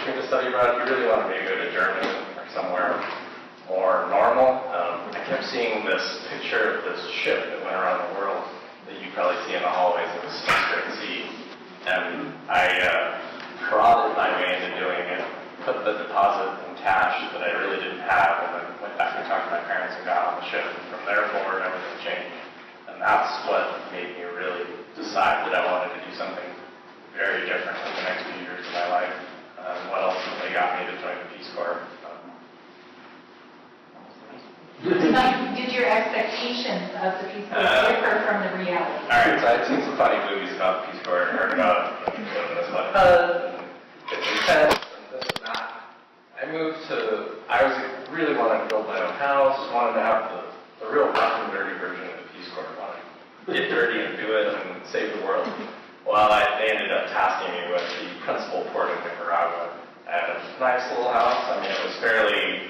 me to study abroad, you really want to maybe go to Germany or somewhere more normal. I kept seeing this picture of this ship that went around the world that you probably see in the hallways of the Great Sea. And I prodded my way into doing it, put the deposit in cash that I really didn't have, and then went back and talked to my parents and got on the ship. And from there forward, everything changed. And that's what made me really decide that I wanted to do something very different in the next few years of my life. What ultimately got me to join the Peace Corps. Did your expectations of the Peace Corps differ from the reality? Alright, so I'd seen some funny movies about the Peace Corps and heard about it. It's intense, and this and that. I really wanted to build my own house, wanted to have the real rough and dirty version of the Peace Corps. Wanted to get dirty and do it and save the world. Well, they ended up tasking me with the principal port of Nicaragua. I had a nice little house. I mean, it was fairly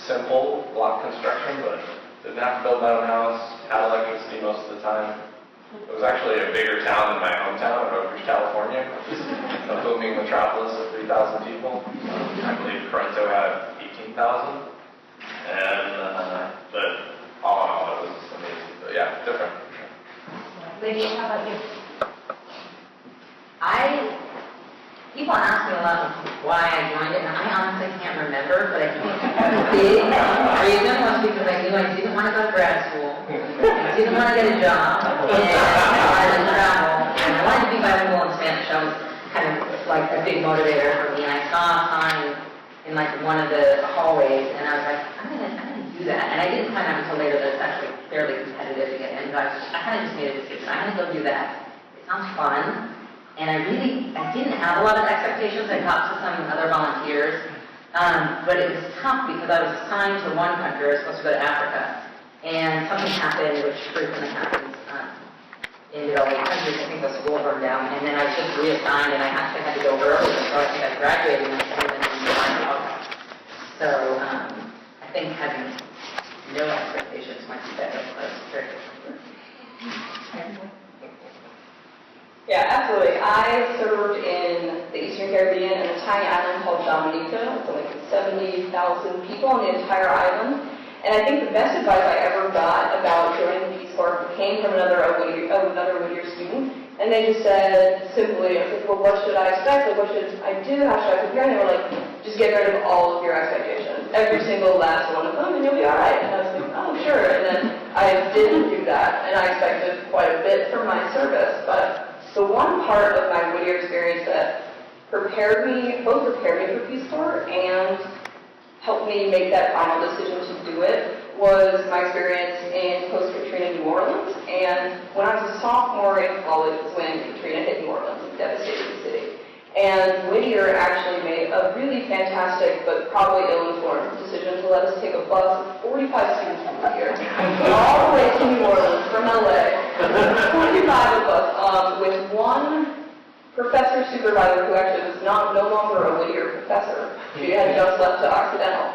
simple block construction, but didn't have to build my own house, had electricity most of the time. It was actually a bigger town than my hometown of Oak Ridge, California, which is a booming metropolis of 3,000 people. I believe Toronto had 18,000. And, but all in all, it was amazing. But yeah, different. Lydia, how about you? People ask me a lot why I joined it, and I honestly can't remember, but I think the big reason was because I knew I didn't want to go to grad school, I didn't want to get a job, and I wanted to travel, and I wanted to be bilingual in Spanish. That was kind of like a big motivator for me, and I saw a sign in like one of the hallways, and I was like, I'm gonna do that, and I didn't find out until later that it's actually fairly competitive to get in, but I kind of just made a decision. I'm gonna go do that. It sounds fun. And I didn't have a lot of expectations. I talked to some other volunteers, but it was tough because I was assigned to one country. I was supposed to go to Africa, and something happened, which frequently happens in developing countries. I think the school burned down, and then I was just reassigned, and I actually had to go early, so I think I graduated and I didn't even find out. So I think having no expectations might be better, but it's very different. Yeah, absolutely. I served in the Eastern Caribbean in a tiny island called Dominica. It's like 70,000 people on the entire island. And I think the best advice I ever got about joining the Peace Corps came from another Whittier student. And they just said simply, I was like, well, what should I expect? Like, what should I do? How should I prepare? And they were like, just get rid of all of your expectations. Every single last one of them, and you'll be all right. And I was like, oh, sure. And then I didn't do that. And I expected quite a bit from my service. But the one part of my Whittier experience that both prepared me for Peace Corps and helped me make that final decision to do it was my experience in post-Katrina New Orleans. And when I was a sophomore in college was when Katrina hit New Orleans and devastated the city. And Whittier actually made a really fantastic but probably ill-informed decision to let us take a bus of 45 students from Whittier all the way to New Orleans from LA. 25 of us with one professor supervisor who actually was no longer a Whittier professor. She had just left to Occidental.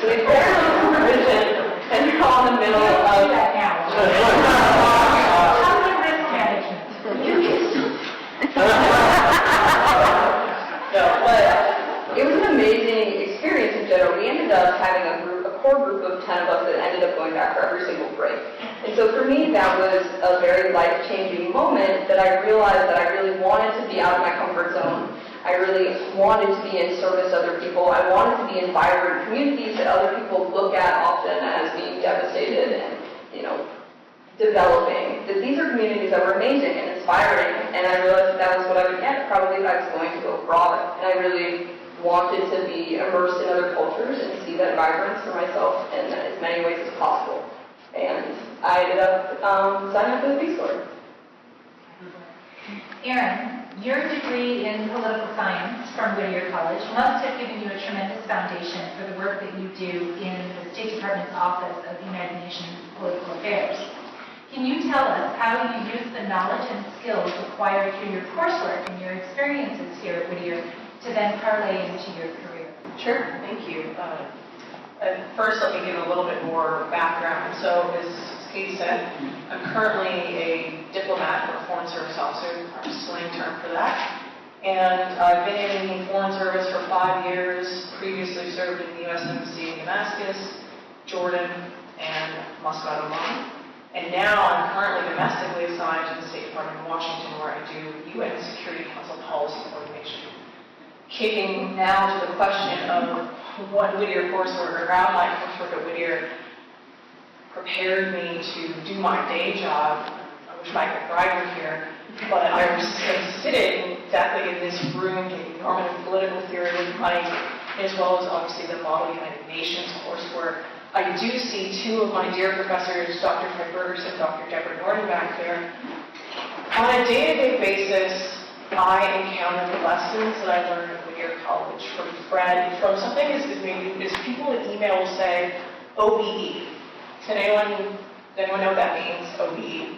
So we very little supervision, and you're all in the middle of that now. How do risk management? No, but it was an amazing experience in general. We ended up having a core group of 10 of us that ended up going back for every single break. And so for me, that was a very life-changing moment that I realized that I really wanted to be out of my comfort zone. I really wanted to be in service to other people. I wanted to be in vibrant communities that other people look at often as being devastated and, developing. That these are communities that were amazing and inspiring, and I realized that was what I would get probably if I was going to go abroad. And I really wanted to be immersed in other cultures and see that vibrance for myself in as many ways as possible. And I ended up signing up for the Peace Corps. Erin, your degree in political science from Whittier College must have given you a tremendous foundation for the work that you do in the State Department's Office of the United Nations Political Affairs. Can you tell us how you use the knowledge and skills acquired through your coursework and your experiences here at Whittier to then parlay into your career? Sure, thank you. First, let me give a little bit more background. So, as Katie said, I'm currently a diplomat or foreign service officer, our slang term for that. And I've been in foreign service for 5 years, previously served in the U.S. Embassy in Damascus, Jordan, and Muscat, Oman. And now I'm currently domestically assigned to the State Department in Washington, where I do UN Security Council policy coordination. Kicking now to the question of what Whittier coursework or how my coursework at Whittier prepared me to do my day job. I wish I could brag here, but I was sitting exactly in this room taking normative political theory with Mike, as well as obviously the Model United Nations coursework. I do see two of my dear professors, Dr. Fred Bergerson and Dr. Deborah Norton back there. On a day-to-day basis, I encounter the lessons that I learned at Whittier College from Fred, from something as people in email will say, OBE. Does anyone know what that means, OBE?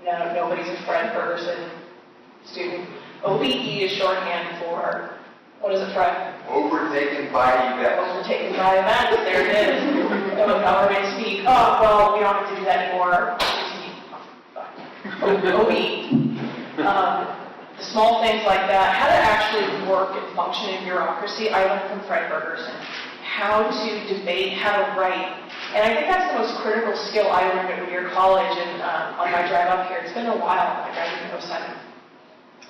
No, nobody's a Fred Bergerson student. OBE is shorthand for, what is it, Fred? Overtaken by events. Overtaken by events, there it is. Government speak, oh, well, we don't have to do that anymore. OBE. The small things like that, how to actually work and function in bureaucracy, I learned from Fred Bergerson. How to debate, how to write. And I think that's the most critical skill I learned at Whittier College and on my drive up here. It's been a while. I graduated in 07.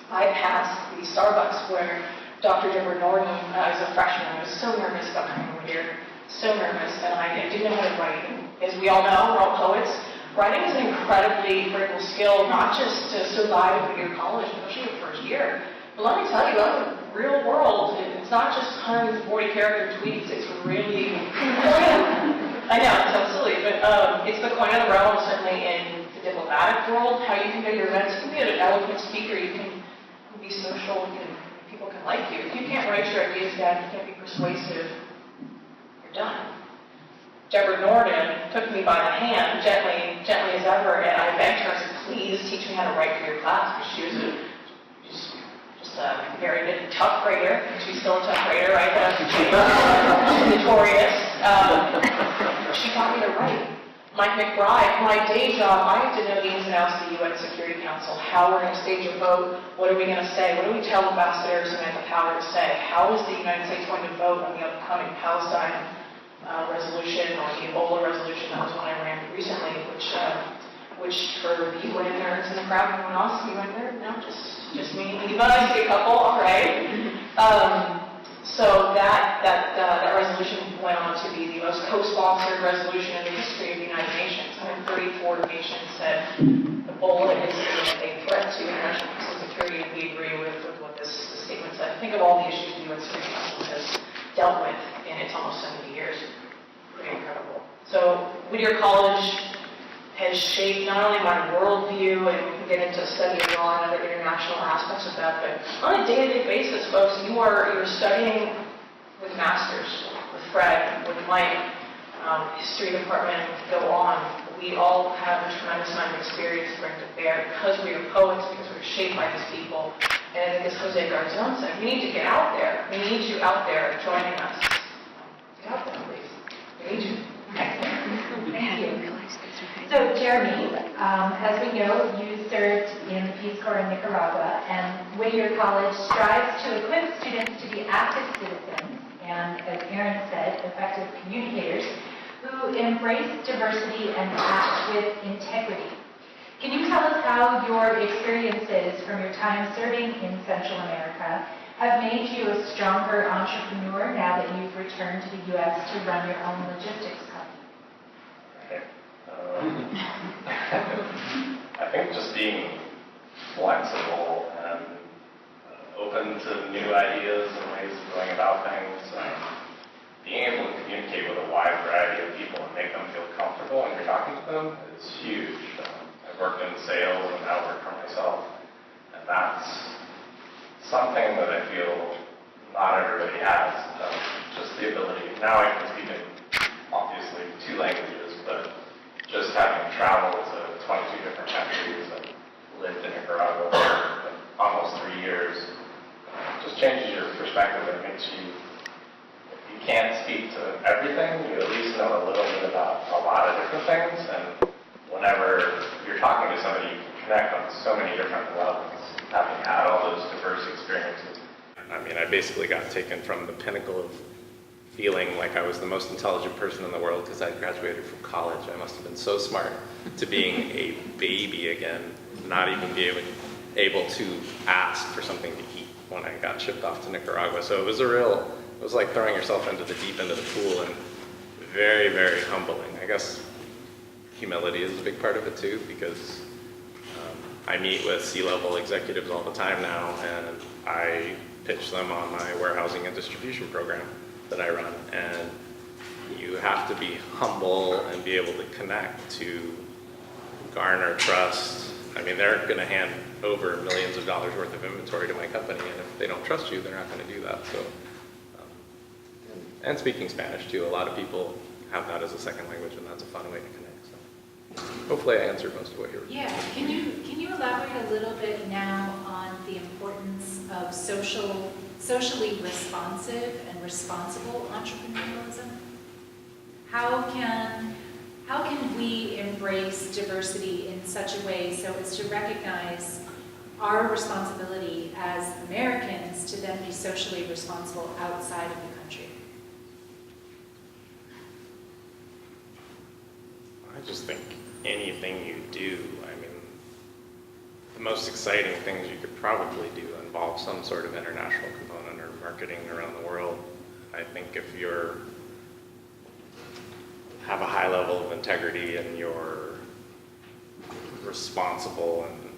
I passed the Starbucks where Dr. Deborah Norton, as a freshman, I was so nervous about coming over here. So nervous, and I didn't know how to write. And as we all know, we're all poets. Writing is an incredibly critical skill, not just to survive at Whittier College, especially your first year. But let me tell you, out in the real world, it's not just 140-character tweets. It's really, I know, it sounds silly, but it's the coin of the realm, certainly in the diplomatic world, how you can go to your events. You can be an eloquent speaker, you can be social, people can like you. If you can't write your ideas down, you can't be persuasive, you're done. Deborah Norton took me by the hand, gently as ever, and I begged her, I said, please teach me how to write for your class, because she was just a very tough grader. She's still a tough grader, right? She's notorious. She taught me to write. Mike McBride, my day job, I have to know the ins and outs of the UN Security Council. How we're going to stage a vote, what are we going to say, what do we tell ambassadors who have the power to say, how is the United States going to vote on the upcoming Palestine resolution or the Ebola resolution. That was one I ran recently, which for the UN nerds in the crowd, anyone else, UN nerd? No, just me. Anybody? See a couple? All right. So that resolution went on to be the most co-sponsored resolution in the history of the United Nations. 134 nations said Ebola is a threat to international peace and security, and we agree with what this statement said. Think of all the issues the UN Security Council has dealt with in its almost 70 years. Pretty incredible. So Whittier College has shaped not only my worldview, and we can get into studying law and other international aspects of that, but on a day-to-day basis, folks, you're studying with masters, with Fred, with Mike, history department, go on. We all have a tremendous amount of experience to bring to bear because we are poets, because we're shaped by these people. And I think as Jose Garzon said, we need to get out there. We need you out there joining us. Get out there, please. We need you. Thank you. So, Jeremy, as we know, you served in the Peace Corps in Nicaragua, and Whittier College strives to equip students to be active citizens and, as Aaron said, effective communicators who embrace diversity and act with integrity. Can you tell us how your experiences from your time serving in Central America have made you a stronger entrepreneur now that you've returned to the U.S. to run your own logistics company? I think just being flexible and open to new ideas and ways of going about things, being able to communicate with a wide variety of people and make them feel comfortable when you're talking to them is huge. I've worked in sales and now work for myself, and that's something that I feel not everybody has. Just the ability. Now I can speak in, obviously, 2 languages, but just having traveled to 22 different countries and lived in Nicaragua for almost 3 years, just changes your perspective. It makes you, if you can't speak to everything, you at least know a little bit about a lot of different things, and whenever you're talking to somebody, you can connect on so many different levels. having had all those diverse experiences. I mean, I basically got taken from the pinnacle of feeling like I was the most intelligent person in the world because I graduated from college. I must have been so smart, to being a baby again, not even being able to ask for something to eat when I got shipped off to Nicaragua. So it was like throwing yourself into the deep end of the pool, and very, very humbling. I guess humility is a big part of it too, because I meet with C-level executives all the time now, and I pitch them on my warehousing and distribution program that I run, and you have to be humble and be able to connect to garner trust. I mean, they're going to hand over millions of dollars worth of inventory to my company, and if they don't trust you, they're not going to do that. So, and speaking Spanish too, a lot of people have that as a second language, and that's a fun way to connect. So, hopefully, I answered most of what you were. Yeah, can you elaborate a little bit now on the importance of socially responsive and responsible entrepreneurialism? How can we embrace diversity in such a way so as to recognize our responsibility as Americans to then be socially responsible outside of the country? I just think anything you do, I mean, the most exciting things you could probably do involve some sort of international component or marketing around the world. I think if you're have a high level of integrity and you're responsible and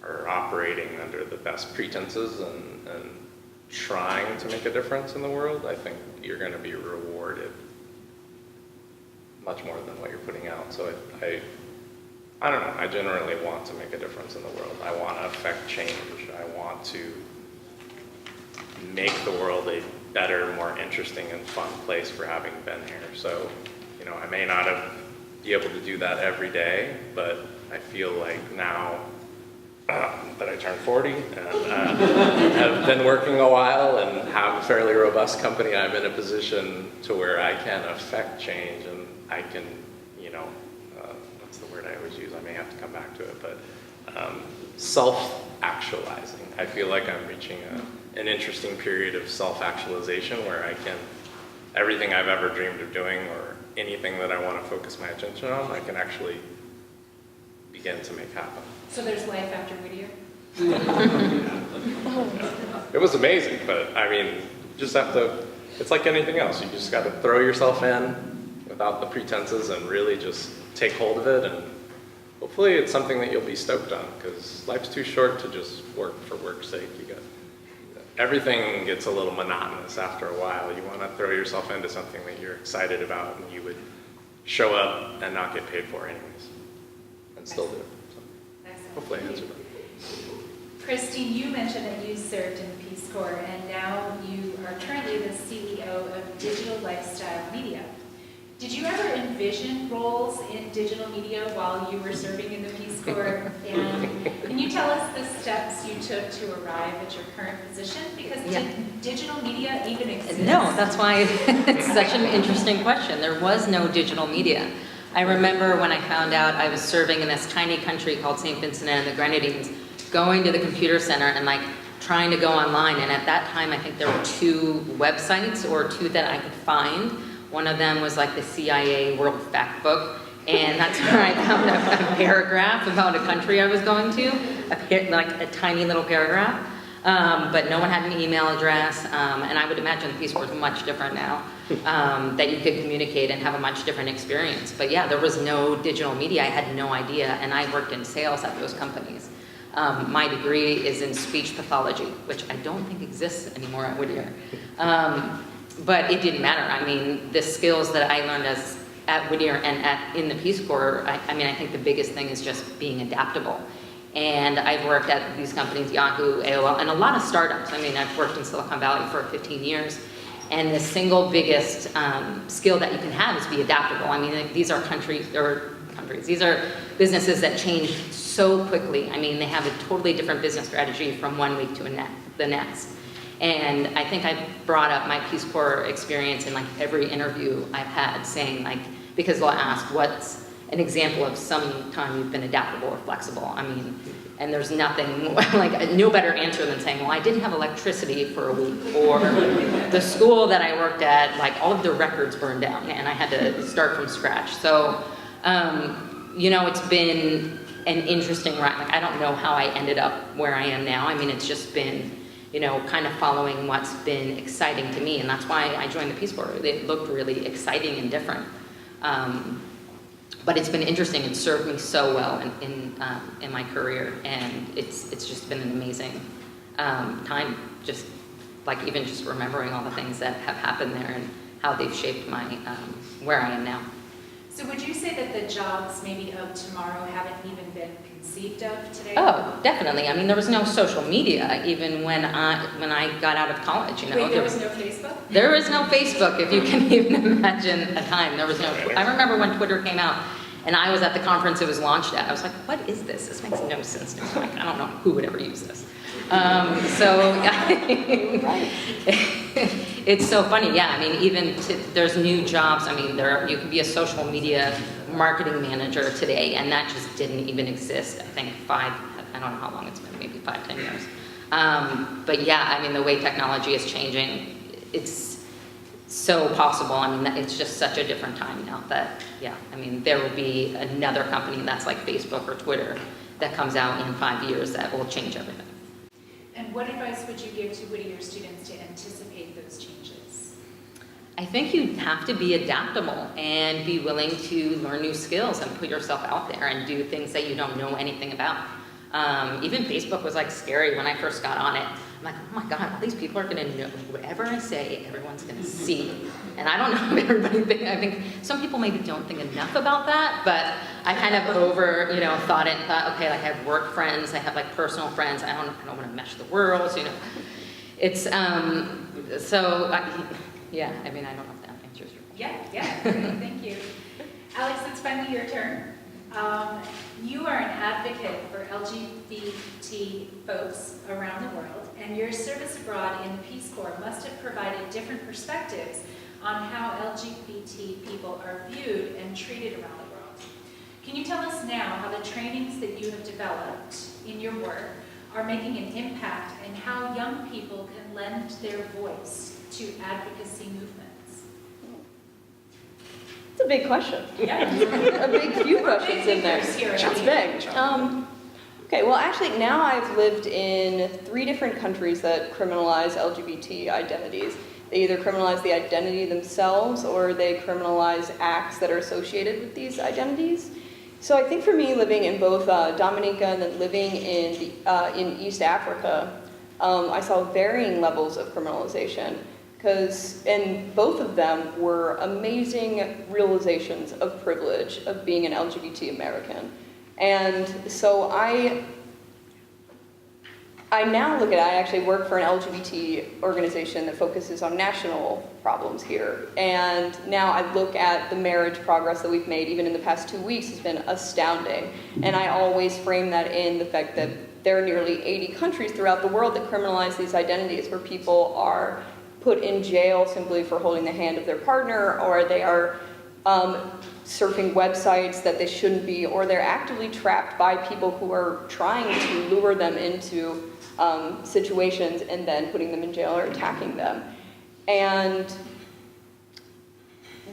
are operating under the best pretenses and trying to make a difference in the world, I think you're going to be rewarded much more than what you're putting out. So I don't know, I generally want to make a difference in the world. I want to affect change. I want to make the world a better, more interesting and fun place for having been here. So, you know, I may not be able to do that every day, but I feel like now that I turned 40 and have been working a while and have a fairly robust company, I'm in a position to where I can affect change, and I can, you know, what's the word I always use? I may have to come back to it, but self-actualizing. I feel like I'm reaching an interesting period of self-actualization where I can, everything I've ever dreamed of doing or anything that I want to focus my attention on, I can actually begin to make happen. So there's life after Whittier? It was amazing, but I mean, you just have to, it's like anything else. You just got to throw yourself in without the pretenses and really just take hold of it, and hopefully it's something that you'll be stoked on, because life's too short to just work for work's sake. Everything gets a little monotonous after a while. You want to throw yourself into something that you're excited about and you would show up and not get paid for anyways, and still do it. So hopefully I answered that. Christine, you mentioned that you served in the Peace Corps, and now you are currently the CEO of Digital Lifestyle Media. Did you ever envision roles in digital media while you were serving in the Peace Corps? And can you tell us the steps you took to arrive at your current position? Because did digital media even exist? No, that's why it's such an interesting question. There was no digital media. I remember when I found out I was serving in this tiny country called St. Vincent and the Grenadines, going to the computer center and like trying to go online. And at that time, I think there were 2 websites or 2 that I could find. One of them was like the CIA World Factbook, and that's where I found a paragraph about a country I was going to, like a tiny little paragraph. But no one had an email address, and I would imagine the Peace Corps is much different now, that you could communicate and have a much different experience. But yeah, there was no digital media. I had no idea, and I worked in sales at those companies. My degree is in speech pathology, which I don't think exists anymore at Whittier. But it didn't matter. I mean, the skills that I learned at Whittier and in the Peace Corps, I mean, I think the biggest thing is just being adaptable. And I've worked at these companies, Yahoo, AOL, and a lot of startups. I mean, I've worked in Silicon Valley for 15 years. And the single biggest skill that you can have is be adaptable. I mean, these are these are businesses that change so quickly. I mean, they have a totally different business strategy from one week to the next. And I think I brought up my Peace Corps experience in like every interview I've had, saying like, because they'll ask an example of some time you've been adaptable or flexible. I mean, and there's nothing, like, no better answer than saying, well, I didn't have electricity for a week, or the school that I worked at, like, all of the records burned down, and I had to start from scratch. So, you know, it's been an interesting ride. Like, I don't know how I ended up where I am now. I mean, it's just been, you know, kind of following what's been exciting to me, and that's why I joined the Peace Corps. It looked really exciting and different. But it's been interesting. It served me so well in my career, and it's just been an amazing time. Just like even just remembering all the things that have happened there and how they've shaped my where I am now. So would you say that the jobs maybe of tomorrow haven't even been conceived of today? Oh, definitely. I mean, there was no social media even when I got out of college. You know, Wait, there was no Facebook? There is no Facebook, if you can even imagine a time. There was no. I remember when Twitter came out, and I was at the conference it was launched at. I was like, "What is this? This makes no sense to me. Like, I don't know who would ever use this." It's so funny. Yeah, I mean, even there's new jobs. I mean, you can be a social media marketing manager today, and that just didn't even exist. I think I don't know how long it's been, maybe 5-10 years. But yeah, I mean, the way technology is changing, it's so possible. I mean, it's just such a different time now that, yeah, I mean, there will be another company that's like Facebook or Twitter that comes out in 5 years that will change everything. And what advice would you give to Whittier students to anticipate those changes? I think you have to be adaptable and be willing to learn new skills and put yourself out there and do things that you don't know anything about. Even Facebook was like scary when I first got on it. I'm like, oh my God, all these people are gonna know whatever I say, everyone's gonna see. And I don't know if everybody I think some people maybe don't think enough about that, but I kind of thought it, okay, like I have work friends, I have like personal friends, I don't want to mesh the world, you know. It's, yeah, I mean, I don't know if that answers your question. Yeah, great, thank you. Alex, it's finally your turn. You are an advocate for LGBT folks around the world, and your service abroad in the Peace Corps must have provided different perspectives on how LGBT people are viewed and treated around the world. Can you tell us now how the trainings that you have developed in your work are making an impact and how young people can lend their voice to advocacy movements? It's a big question. Yeah. A big few questions in there. It's big. Okay, well actually now I've lived in 3 different countries that criminalize LGBT identities. They either criminalize the identity themselves or they criminalize acts that are associated with these identities. So I think for me, living in both Dominica and then living in East Africa, I saw varying levels of criminalization. And both of them were amazing realizations of privilege of being an LGBT American. And so I now look at it, I actually work for an LGBT organization that focuses on national problems here. And now I look at the marriage progress that we've made, even in the past 2 weeks, has been astounding. And I always frame that in the fact that there are nearly 80 countries throughout the world that criminalize these identities, where people are put in jail simply for holding the hand of their partner, or they are surfing websites that they shouldn't be, or they're actively trapped by people who are trying to lure them into situations and then putting them in jail or attacking them. And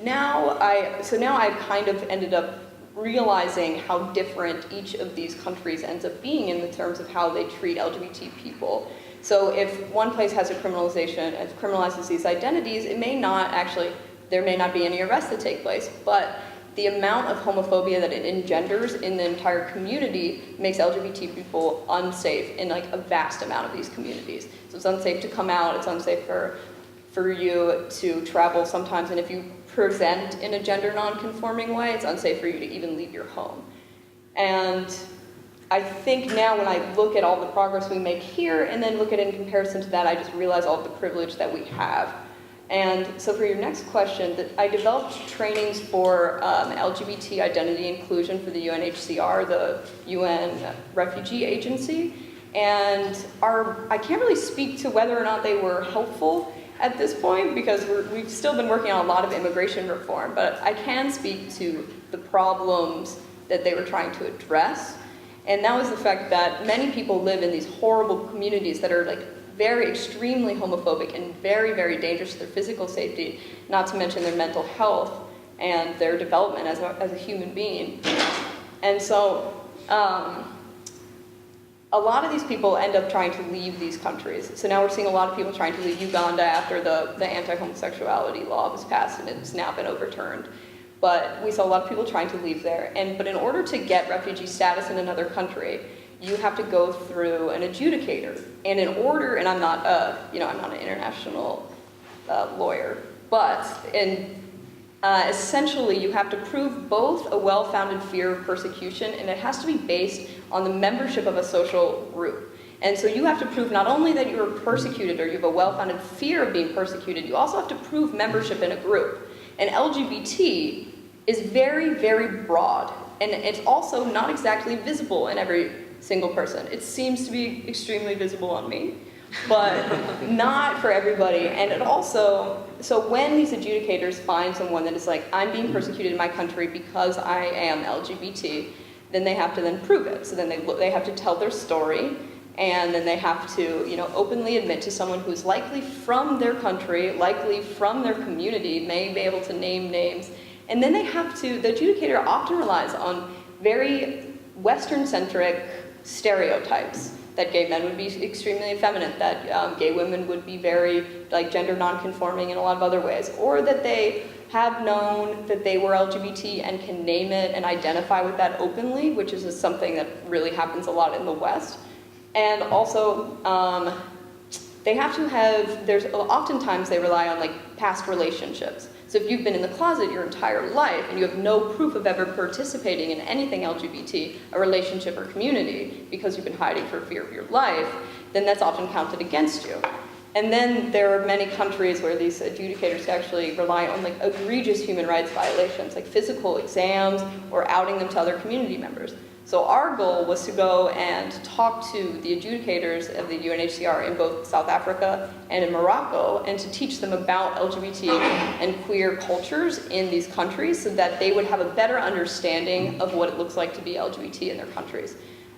now I've kind of ended up realizing how different each of these countries ends up being in the terms of how they treat LGBT people. So if one place has a criminalization and criminalizes these identities, there may not be any arrests that take place, but the amount of homophobia that it engenders in the entire community makes LGBT people unsafe in like a vast amount of these communities. So it's unsafe to come out, it's unsafe for you to travel sometimes, and if you present in a gender non-conforming way, it's unsafe for you to even leave your home. And I think now when I look at all the progress we make here and then look at it in comparison to that, I just realize all of the privilege that we have. And so for your next question, I developed trainings for LGBT identity inclusion for the UNHCR, the UN Refugee Agency. And I can't really speak to whether or not they were helpful. at this point because we've still been working on a lot of immigration reform, but I can speak to the problems that they were trying to address. And that was the fact that many people live in these horrible communities that are like very extremely homophobic and very, very dangerous to their physical safety, not to mention their mental health and their development as a human being. And so a lot of these people end up trying to leave these countries. So now we're seeing a lot of people trying to leave Uganda after the anti-homosexuality law was passed and it's now been overturned. But we saw a lot of people trying to leave there. But in order to get refugee status in another country, you have to go through an adjudicator. And in order, and I'm not an international lawyer, but essentially you have to prove both a well-founded fear of persecution, and it has to be based on the membership of a social group. And so you have to prove not only that you are persecuted or you have a well-founded fear of being persecuted, you also have to prove membership in a group. And LGBT is very, very broad, and it's also not exactly visible in every single person. It seems to be extremely visible on me, but not for everybody. And it also, so when these adjudicators find someone that is like, I'm being persecuted in my country because I am LGBT, then they have to then prove it. So then they have to tell their story, and then they have to, openly admit to someone who's likely from their country, likely from their community, may be able to name names. And then they have to, the adjudicator often relies on very Western-centric stereotypes, that gay men would be extremely effeminate, that gay women would be very gender non-conforming in a lot of other ways, or that they have known that they were LGBT and can name it and identify with that openly, which is something that really happens a lot in the West. And also, they have to have, oftentimes they rely on past relationships. So if you've been in the closet your entire life and you have no proof of ever participating in anything LGBT, a relationship or community, because you've been hiding for fear of your life, then that's often counted against you. And then there are many countries where these adjudicators actually rely on egregious human rights violations, like physical exams or outing them to other community members. So our goal was to go and talk to the adjudicators of the UNHCR in both South Africa and in Morocco, and to teach them about LGBT and queer cultures in these countries so that they would have a better understanding of what it looks like to be LGBT in their countries.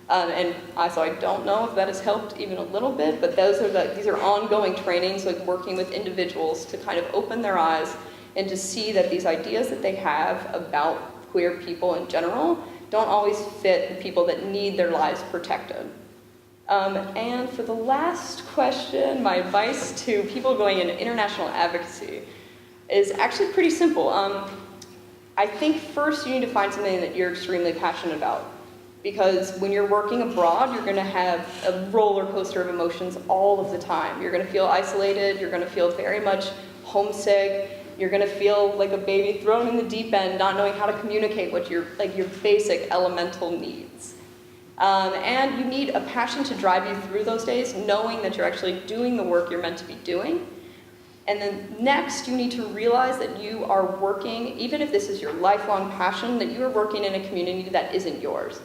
So I don't know if that has helped even a little bit, but these are ongoing trainings, working with individuals to kind of open their eyes and to see that these ideas that they have about queer people in general don't always fit the people that need their lives protected. And for the last question, my advice to people going into international advocacy is actually pretty simple. I think first you need to find something that you're extremely passionate about. Because when you're working abroad, you're going to have a roller coaster of emotions all of the time. You're going to feel isolated, you're going to feel very much homesick, you're going to feel like a baby thrown in the deep end, not knowing how to communicate what your basic elemental needs. And you need a passion to drive you through those days, knowing that you're actually doing the work you're meant to be doing. And then next, you need to realize that you are working, even if this is your lifelong passion, that you are working in a community that isn't yours.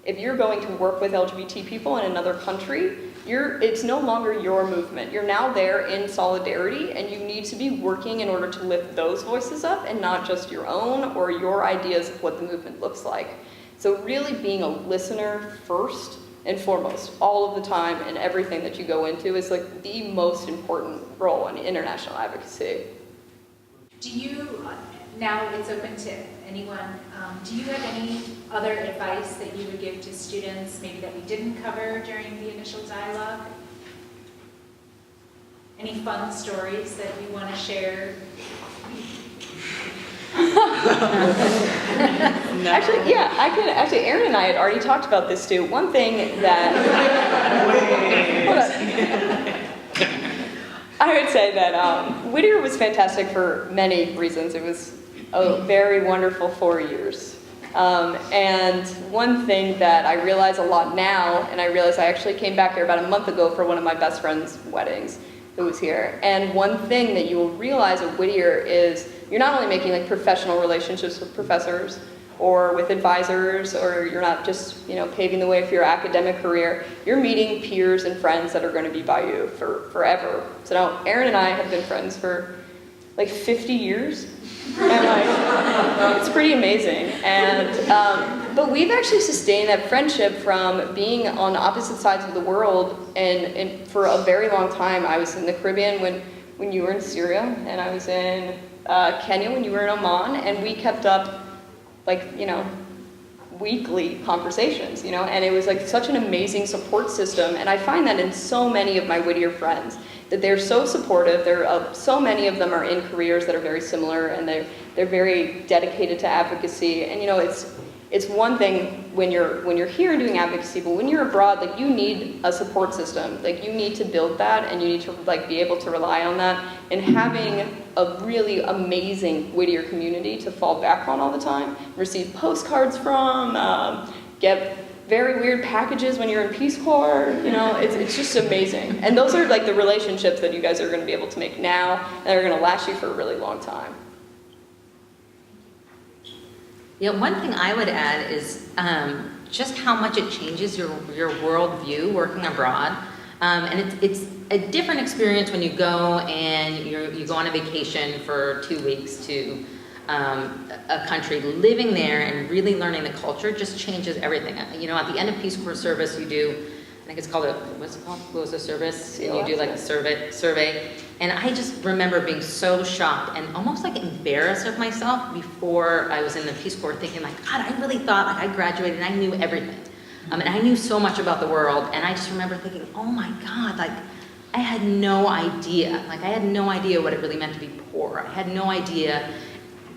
If you're going to work with LGBT people in another country, it's no longer your movement. You're now there in solidarity, and you need to be working in order to lift those voices up and not just your own or your ideas of what the movement looks like. So really being a listener first and foremost, all of the time, and everything that you go into is the most important role in international advocacy. Do you, now it's open to anyone, do you have any other advice that you would give to students, maybe that we didn't cover during the initial dialogue? Any fun stories that you want to share? Actually, yeah, Erin and I had already talked about this too. One thing that, I would say that Whittier was fantastic for many reasons. It was a very wonderful 4 years. And one thing that I realize a lot now, and I realize I actually came back here about a month ago for one of my best friend's weddings who was here. And one thing that you will realize at Whittier is you're not only making professional relationships with professors or with advisors, or you're not just, paving the way for your academic career. You're meeting peers and friends that are going to be by you for forever. So now Erin and I have been friends for like 50 years. And like, it's pretty amazing. And, but we've actually sustained that friendship from being on opposite sides of the world, and for a very long time. I was in the Caribbean when you were in Syria, and I was in Kenya when you were in Oman, and we kept up like, weekly conversations, and it was like such an amazing support system. And I find that in so many of my Whittier friends, that they're so supportive. So many of them are in careers that are very similar, and they're very dedicated to advocacy. And it's one thing when you're here doing advocacy, but when you're abroad, like, you need a support system. Like, you need to build that, and you need to like be able to rely on that. And having a really amazing Whittier community to fall back on all the time, receive postcards from, get very weird packages when you're in Peace Corps, it's just amazing. And those are like the relationships that you guys are going to be able to make now, and are going to last you for a really long time. Yeah, one thing I would add is just how much it changes your worldview working abroad. And it's a different experience when you go and you go on a vacation for 2 weeks to a country. Living there and really learning the culture just changes everything. At the end of Peace Corps service, you do, I think it's called what's it called? Close of service. And you do like a survey. And I just remember being so shocked and almost like embarrassed of myself before I was in the Peace Corps, thinking like, God, I really thought like I graduated and I knew everything. And I knew so much about the world. And I just remember thinking, oh my God, like I had no idea. Like I had no idea what it really meant to be poor. I had no idea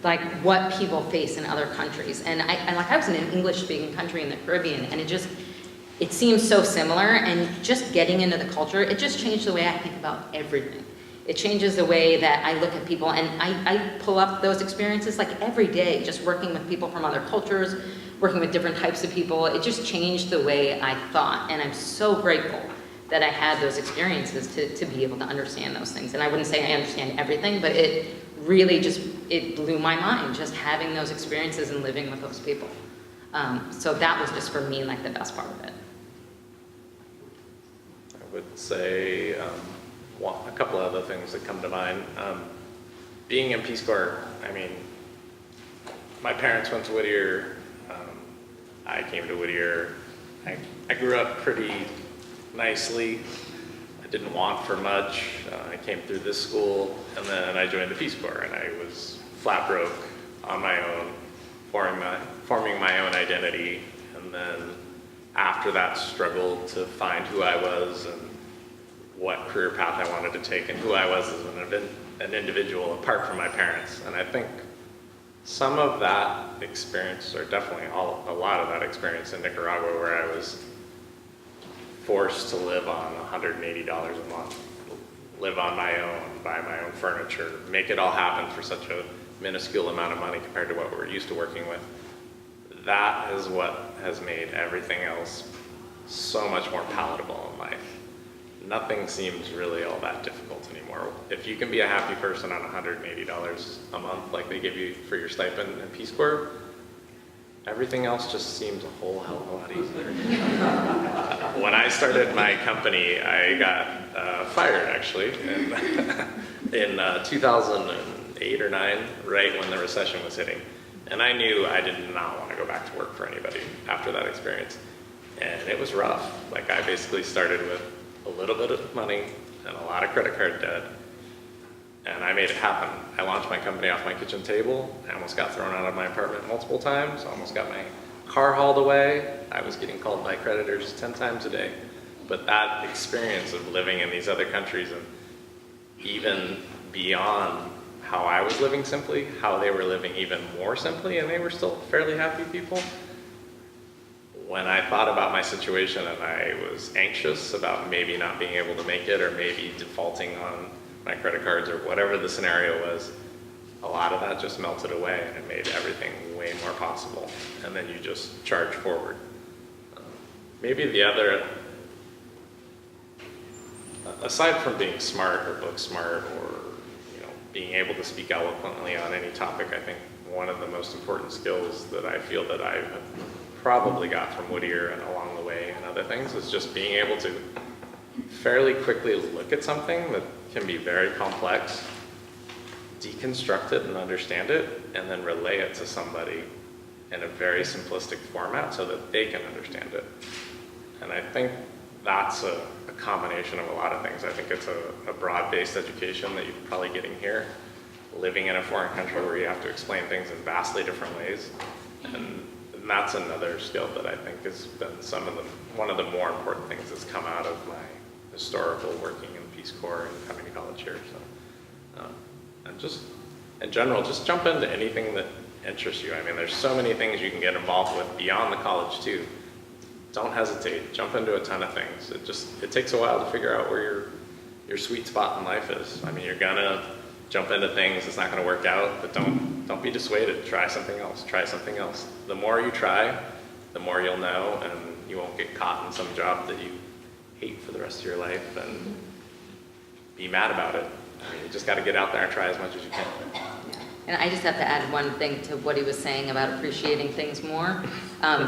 like what people face in other countries. And I was in an English-speaking country in the Caribbean, and it seems so similar. And just getting into the culture, it just changed the way I think about everything. It changes the way that I look at people, and I pull up those experiences like every day, just working with people from other cultures, working with different types of people. It just changed the way I thought, and I'm so grateful that I had those experiences to be able to understand those things. And I wouldn't say I understand everything, but it really it blew my mind, just having those experiences and living with those people. So that was just for me like the best part of it. I would say a couple of other things that come to mind. Being in Peace Corps, my parents went to Whittier. I came to Whittier. I grew up pretty nicely. I didn't want for much. I came through this school, and then I joined the Peace Corps, and I was flat broke on my own, forming my own identity, and then after that struggled to find who I was and what career path I wanted to take and who I was as an individual apart from my parents. And I think some of that experience, or definitely a lot of that experience in Nicaragua, where I was forced to live on $180 a month, live on my own, buy my own furniture, make it all happen for such a minuscule amount of money compared to what we're used to working with. That is what has made everything else so much more palatable in life. Nothing seems really all that difficult anymore. If you can be a happy person on $180 a month like they give you for your stipend in Peace Corps, everything else just seems a whole hell of a lot easier. When I started my company, I got fired actually in 2008 or 9, right when the recession was hitting. And I knew I did not want to go back to work for anybody after that experience. And it was rough. Like, I basically started with a little bit of money and a lot of credit card debt. And I made it happen. I launched my company off my kitchen table. I almost got thrown out of my apartment multiple times. I almost got my car hauled away. I was getting called by creditors 10 times a day. But that experience of living in these other countries, and even beyond how I was living simply, how they were living even more simply, and they were still fairly happy people. When I thought about my situation and I was anxious about maybe not being able to make it, or maybe defaulting on my credit cards, or whatever the scenario was, a lot of that just melted away, and it made everything way more possible. And then you just charge forward. Maybe the other, aside from being smart or book smart, or being able to speak eloquently on any topic, I think one of the most important skills that I feel that I've probably got from Whittier and along the way and other things is just being able to fairly quickly look at something that can be very complex, deconstruct it and understand it, and then relay it to somebody in a very simplistic format so that they can understand it. And I think that's a combination of a lot of things. I think it's a broad-based education that you're probably getting here, living in a foreign country where you have to explain things in vastly different ways. And that's another skill that I think has been one of the more important things that's come out of my historical working in Peace Corps and coming to college here. So, and just in general, just jump into anything that interests you. I mean, there's so many things you can get involved with beyond the college too. Don't hesitate. Jump into a ton of things. It takes a while to figure out where your sweet spot in life is. I mean, you're gonna jump into things, it's not gonna work out, but don't be dissuaded. Try something else. Try something else. The more you try, the more you'll know, and you won't get caught in some job that you hate for the rest of your life and be mad about it. I mean, you just gotta get out there and try as much as you can. And I just have to add one thing to what he was saying about appreciating things more.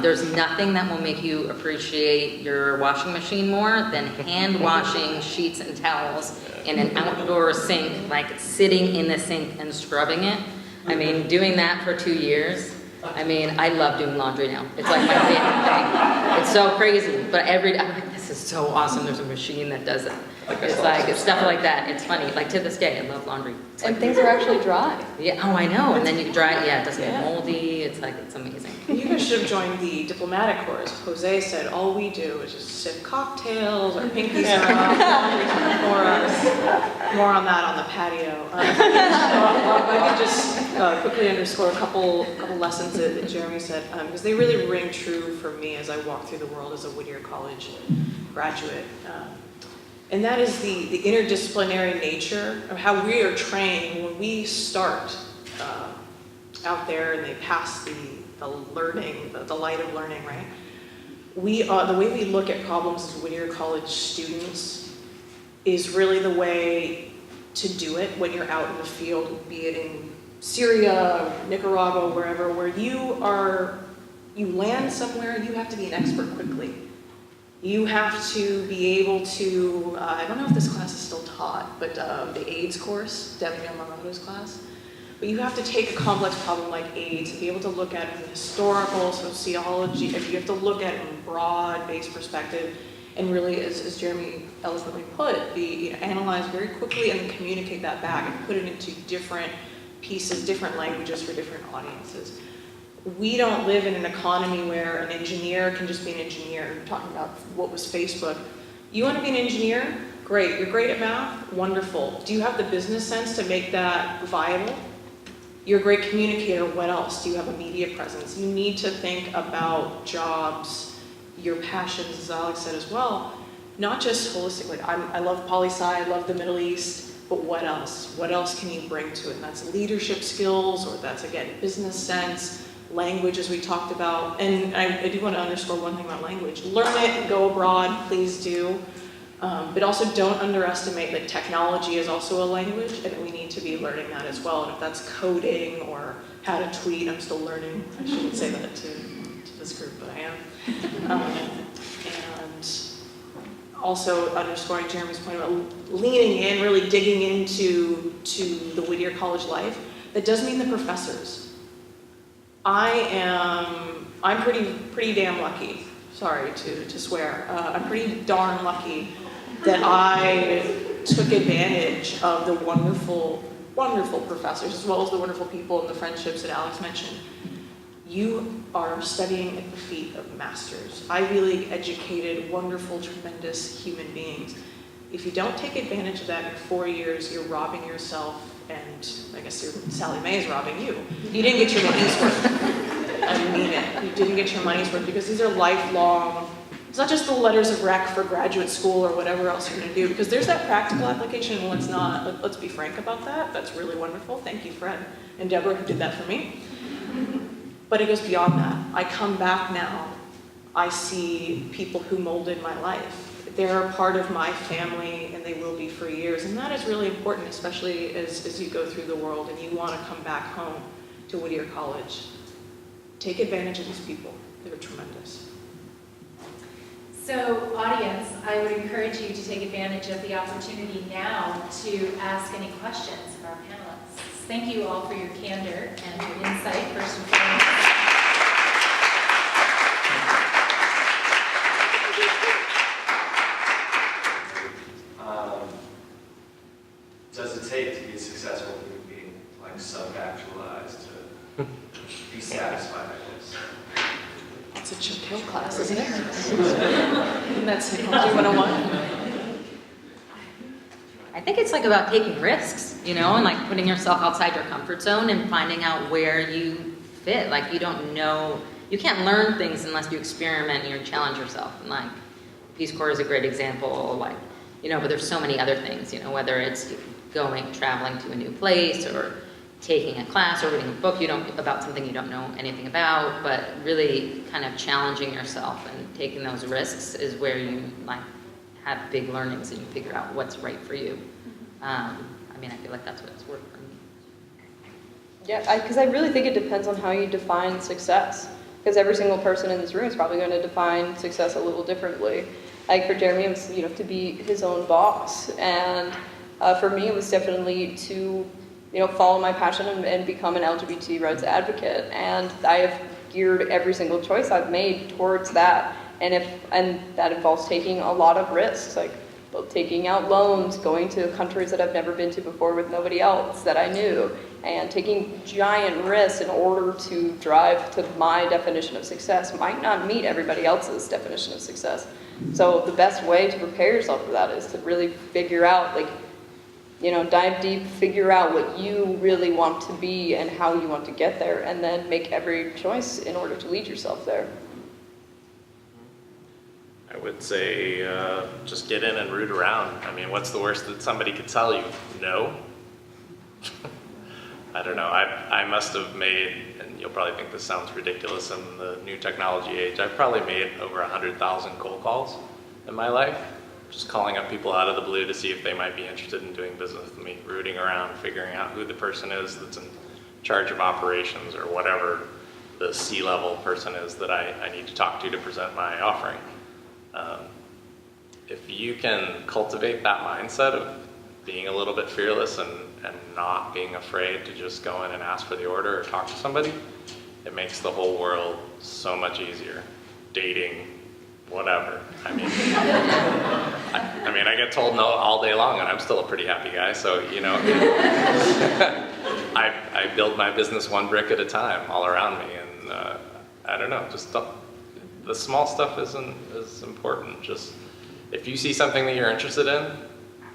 There's nothing that will make you appreciate your washing machine more than hand washing sheets and towels in an outdoor sink, like sitting in the sink and scrubbing it. I mean, doing that for 2 years. I mean, I love doing laundry now. It's like my favorite thing. It's so crazy, but every day I'm like, this is so awesome. There's a machine that does it. It's like, it's stuff like that. It's funny. Like to this day, I love laundry. It's And like, things are actually dry. yeah, oh, I know. And then you dry it. Yeah, it doesn't get moldy. It's like, it's amazing. You guys should have joined the diplomatic corps. As Jose said, all we do is just sip cocktails, our pinkies are up, laundry's done for us. More on that on the patio. I could just quickly underscore a couple lessons that Jeremy said, because they really ring true for me as I walk through the world as a Whittier College graduate. And that is the interdisciplinary nature of how we are trained when we start out there and they pass the learning, the light of learning, right? The way we look at problems as Whittier College students is really the way to do it when you're out in the field, be it in Syria, Nicaragua, wherever, where you land somewhere, you have to be an expert quickly. You have to be able to, I don't know if this class is still taught, but the AIDS course, Debbie Yamamoto's class, but you have to take a complex problem like AIDS and be able to look at it from historical, sociology, if you have to look at it from a broad-based perspective, and really, as Jeremy eloquently put, analyze very quickly and communicate that back and put it into different pieces, different languages for different audiences. We don't live in an economy where an engineer can just be an engineer. We're talking about what was Facebook. You want to be an engineer? Great. You're great at math? Wonderful. Do you have the business sense to make that viable? You're a great communicator. What else? Do you have a media presence? You need to think about jobs, your passions, as Alex said as well, not just holistically. I love poli-sci, I love the Middle East, but what else? What else can you bring to it? And that's leadership skills, or that's, again, business sense, language, as we talked about. And I do want to underscore one thing about language. Learn it, go abroad, please do. But also don't underestimate that technology is also a language, and that we need to be learning that as well. And if that's coding or how to tweet, I'm still learning. I shouldn't say that to this group, but I am. And also underscoring Jeremy's point about leaning in, really digging into the Whittier College life. That does mean the professors. I'm pretty damn lucky. Sorry to swear. I'm pretty darn lucky that I took advantage of the wonderful, wonderful professors, as well as the wonderful people and the friendships that Alex mentioned. You are studying at the feet of masters, Ivy League educated, wonderful, tremendous human beings. If you don't take advantage of that in 4 years, you're robbing yourself, and I guess Sally Mae is robbing you. You didn't get your money's worth. I mean it. You didn't get your money's worth, because these are lifelong. It's not just the letters of rec for graduate school or whatever else you're going to do, because there's that practical application, and let's not. Let's be frank about that. That's really wonderful. Thank you, Fred and Deborah, who did that for me. But it goes beyond that. I come back now. I see people who molded my life. They're a part of my family, and they will be for years. And that is really important, especially as you go through the world and you want to come back home. to Whittier College. Take advantage of these people. They're tremendous. So, audience, I would encourage you to take advantage of the opportunity now to ask any questions of our panelists. Thank you all for your candor and your insight, first and foremost. Does it take to be a successful human being, like sub-actualized, to be satisfied, I guess? It's a chill class, isn't it? And that's Psychology 101. I think it's like about taking risks, you know, and like putting yourself outside your comfort zone and finding out where you fit. Like you don't know, you can't learn things unless you experiment and you challenge yourself. And like Peace Corps is a great example, like, you know, but there's so many other things, you know, whether it's traveling to a new place or taking a class or reading a book about something you don't know anything about, but really kind of challenging yourself and taking those risks is where you like have big learnings and you figure out what's right for you. I mean, I feel like that's what's worked for me. Yeah, because I really think it depends on how you define success. Because every single person in this room is probably going to define success a little differently. Like for Jeremy, it was, you know, to be his own boss, and for me, it was definitely to, you know, follow my passion and become an LGBT rights advocate. And I have geared every single choice I've made towards that. And that involves taking a lot of risks, like both taking out loans, going to countries that I've never been to before with nobody else that I knew, and taking giant risks in order to drive to my definition of success might not meet everybody else's definition of success. So the best way to prepare yourself for that is to really figure out, like, you know, dive deep, figure out what you really want to be and how you want to get there, and then make every choice in order to lead yourself there. I would say just get in and root around. I mean, what's the worst that somebody could tell you? No. I don't know. I must have made, and you'll probably think this sounds ridiculous in the new technology age, I've probably made over 100,000 cold calls in my life. Just calling up people out of the blue to see if they might be interested in doing business with me, rooting around, figuring out who the person is that's in charge of operations or whatever the C-level person is that I need to talk to present my offering. If you can cultivate that mindset of being a little bit fearless and not being afraid to just go in and ask for the order or talk to somebody, it makes the whole world so much easier. Dating, whatever. I mean, I get told no all day long, and I'm still a pretty happy guy. So you know, I build my business one brick at a time, all around me, and I don't know, just the small stuff is important. Just if you see something that you're interested in,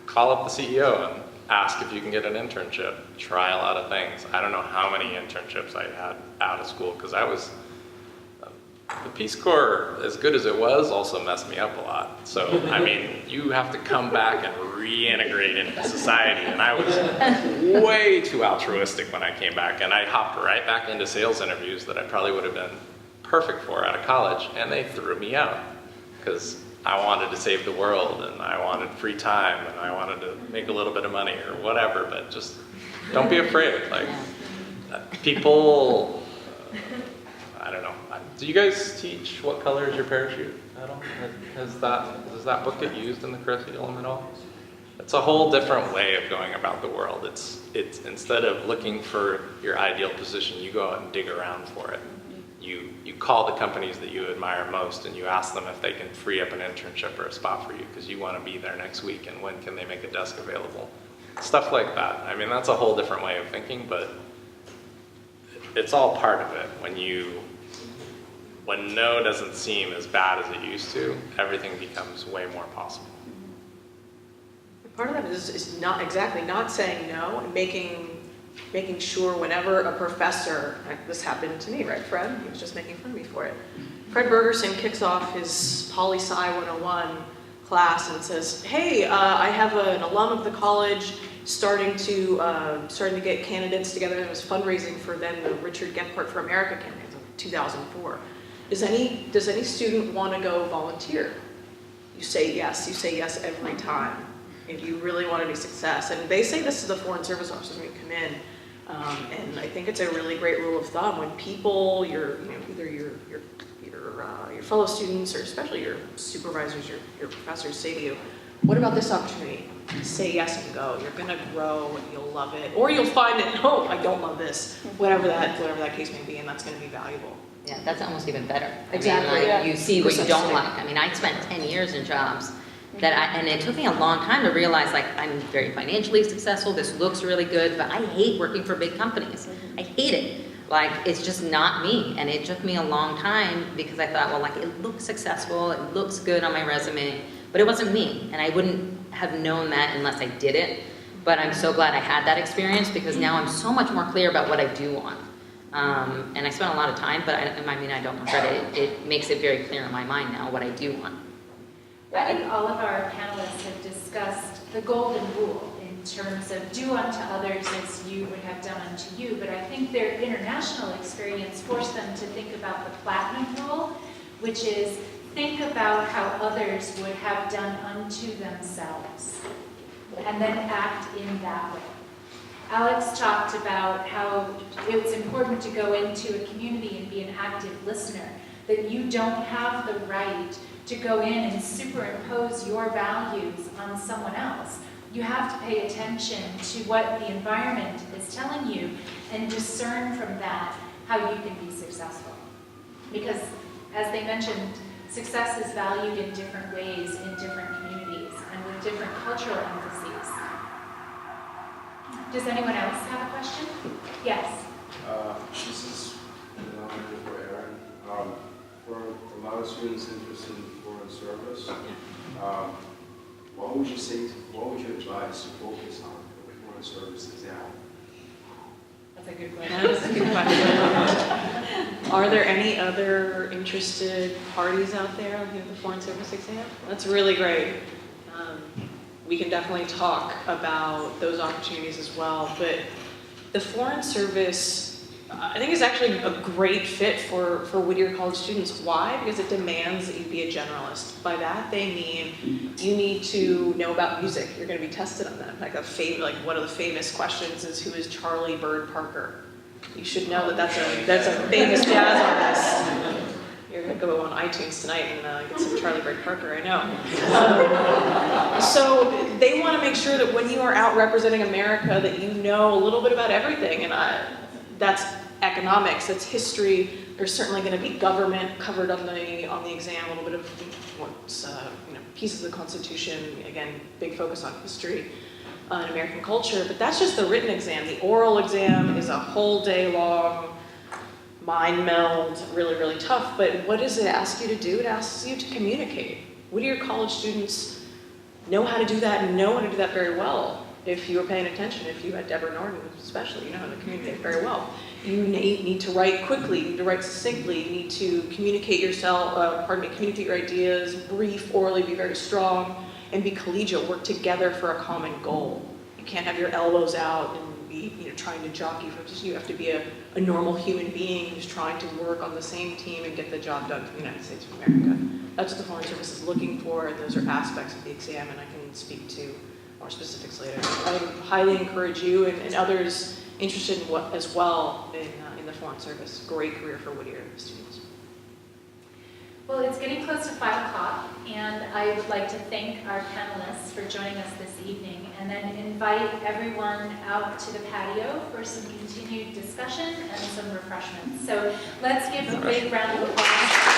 call up the CEO and ask if you can get an internship. Try a lot of things. I don't know how many internships I had out of school because I was. The Peace Corps, as good as it was, also messed me up a lot. So, I mean, you have to come back and reintegrate into society. And I was way too altruistic when I came back. And I hopped right back into sales interviews that I probably would have been perfect for out of college. And they threw me out because I wanted to save the world and I wanted free time and I wanted to make a little bit of money or whatever. But just don't be afraid. Like, people... I don't know. Do you guys teach what color is your parachute at all? Does that book get used in the curriculum at all? It's a whole different way of going about the world. It's instead of looking for your ideal position, you go out and dig around for it. You call the companies that you admire most and you ask them if they can free up an internship or a spot for you because you want to be there next week and when can they make a desk available. Stuff like that. I mean, that's a whole different way of thinking, but it's all part of it. When no doesn't seem as bad as it used to, everything becomes way more possible. Part of that is not saying no, and making sure whenever a professor, like this happened to me, right, Fred? He was just making fun of me for it. Fred Bergerson kicks off his Poli-Sci 101 class and says, hey, I have an alum of the college starting to get candidates together. It was fundraising for then the Richard Gephardt for America campaign in 2004. Does any student want to go volunteer? You say yes every time if you really want any success. And they say this to the foreign service officers when you come in. And I think it's a really great rule of thumb when people, either your fellow students or especially your supervisors, your professors say to you, what about this opportunity? Say yes and go. You're gonna grow and you'll love it. Or you'll find that, no, I don't love this, whatever that case may be, and that's gonna be valuable. Yeah, that's almost even better. Exactly, I mean, yeah. you see what you don't Precisely. like. I mean, I spent 10 years in jobs and it took me a long time to realize, like, I'm very financially successful, this looks really good, but I hate working for big companies. I hate it. Like, it's just not me. And it took me a long time because I thought, well, like, it looks successful, it looks good on my resume, but it wasn't me. And I wouldn't have known that unless I did it. But I'm so glad I had that experience because now I'm so much more clear about what I do want. And I spent a lot of time, but I don't regret it. It makes it very clear in my mind now what I do want. I think all of our panelists have discussed the golden rule in terms of do unto others as you would have done unto you, but I think their international experience forced them to think about the platinum rule, which is think about how others would have done unto themselves, and then act in that way. Alex talked about how it's important to go into a community and be an active listener, that you don't have the right to go in and superimpose your values on someone else. You have to pay attention to what the environment is telling you and discern from that how you can be successful. Because, as they mentioned, success is valued in different ways in different communities and with different cultural emphases. Does anyone else have a question? Yes. This is for Aaron. For a lot of students interested in foreign service, what would you advise to focus on for the foreign service exam? That's a good question. That's a good question. Are there any other interested parties out there looking at the Foreign Service exam? That's really great. We can definitely talk about those opportunities as well, but the Foreign Service, I think, is actually a great fit for Whittier College students. Why? Because it demands that you be a generalist. By that, they mean you need to know about music. You're going to be tested on that. Like one of the famous questions is, who is Charlie Bird Parker? You should know that that's a famous jazz artist. You're going to go on iTunes tonight and get some Charlie Bird Parker, I know. So they want to make sure that when you are out representing America that you know a little bit about everything. And that's economics, that's history. There's certainly going to be government covered on the exam, a little bit of what's, pieces of the Constitution, again, big focus on history and American culture, but that's just the written exam. The oral exam is a whole day long mind meld, really, really tough, but what does it ask you to do? It asks you to communicate. Whittier College students know how to do that and know how to do that very well. If you were paying attention, if you had Deborah Norton especially, you know how to communicate very well. You need to write quickly, you need to write succinctly, you need to communicate communicate your ideas, brief, orally, be very strong, and be collegial, work together for a common goal. You can't have your elbows out and be trying to jockey for just, you have to be a normal human being who's trying to work on the same team and get the job done for the United States of America. That's what the Foreign Service is looking for, and those are aspects of the exam, and I can speak to more specifics later. I would highly encourage you and others interested in as well in the Foreign Service. Great career for Whittier students. Well, it's getting close to 5 o'clock, and I would like to thank our panelists for joining us this evening, and then invite everyone out to the patio for some continued discussion and some refreshments. So let's give a big round of applause.